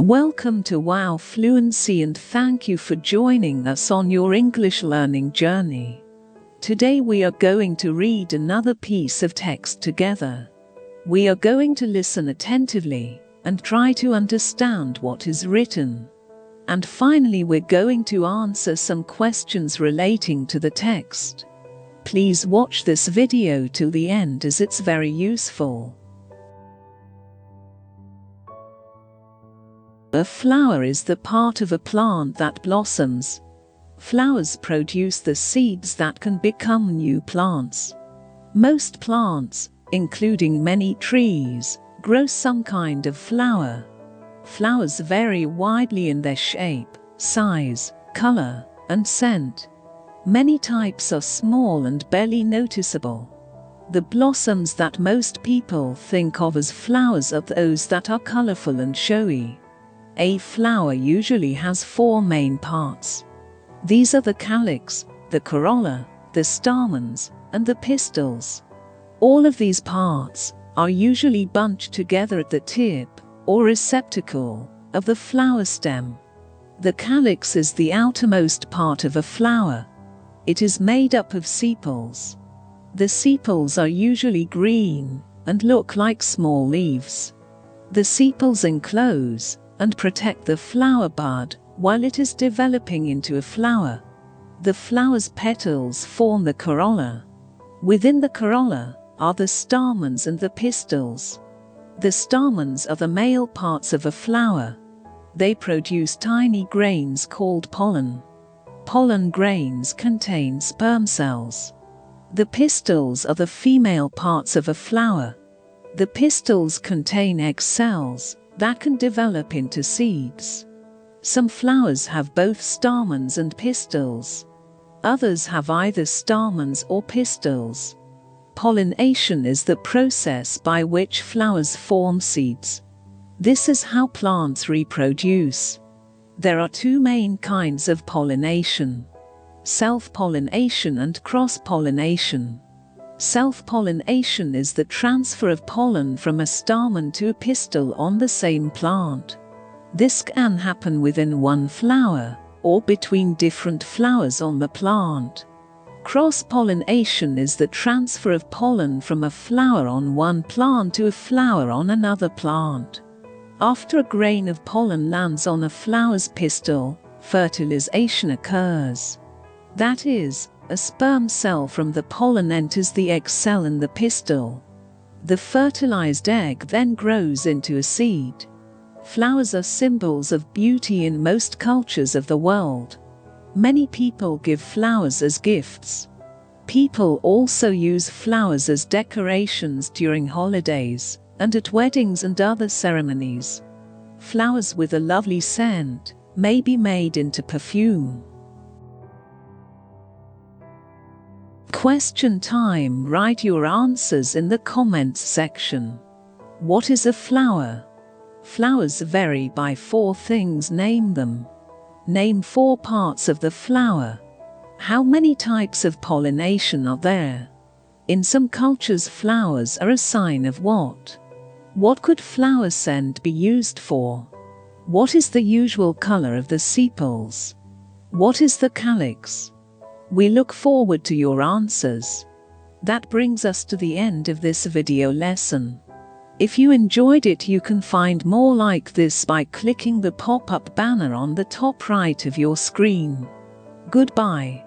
Welcome to Wow Fluency and thank you for joining us on your English learning journey. Today we are going to read another piece of text together. We are going to listen attentively and try to understand what is written. And finally we're going to answer some questions relating to the text. Please watch this video till the end as it's very useful. A flower is the part of a plant that blossoms. Flowers produce the seeds that can become new plants. Most plants, including many trees, grow some kind of flower. Flowers vary widely in their shape, size, color, and scent. Many types are small and barely noticeable. The blossoms that most people think of as flowers are those that are colorful and showy. A flower usually has four main parts. These are the calyx, the corolla, the stamens, and the pistils. All of these parts are usually bunched together at the tip, or receptacle, of the flower stem. The calyx is the outermost part of a flower. It is made up of sepals. The sepals are usually green and look like small leaves. The sepals enclose and protect the flower bud while it is developing into a flower. The flower's petals form the corolla. Within the corolla are the stamens and the pistils. The stamens are the male parts of a flower. They produce tiny grains called pollen. Pollen grains contain sperm cells. The pistils are the female parts of a flower. The pistils contain egg cells that can develop into seeds. Some flowers have both stamens and pistils. Others have either stamens or pistils. Pollination is the process by which flowers form seeds. This is how plants reproduce. There are two main kinds of pollination: self-pollination and cross-pollination. Self-pollination is the transfer of pollen from a stamen to a pistil on the same plant. This can happen within one flower or between different flowers on the plant. Cross-pollination is the transfer of pollen from a flower on one plant to a flower on another plant. After a grain of pollen lands on a flower's pistil, fertilization occurs. That is, a sperm cell from the pollen enters the egg cell in the pistil. The fertilized egg then grows into a seed. Flowers are symbols of beauty in most cultures of the world. Many people give flowers as gifts. People also use flowers as decorations during holidays and at weddings and other ceremonies. Flowers with a lovely scent may be made into perfume. Question time. Write your answers in the comments section. What is a flower? Flowers vary by four things. Name them. Name four parts of the flower. How many types of pollination are there? In some cultures, flowers are a sign of what? What could flower scent be used for? What is the usual color of the sepals? What is the calyx? We look forward to your answers. That brings us to the end of this video lesson. If you enjoyed it, you can find more like this by clicking the pop-up banner on the top right of your screen. Goodbye.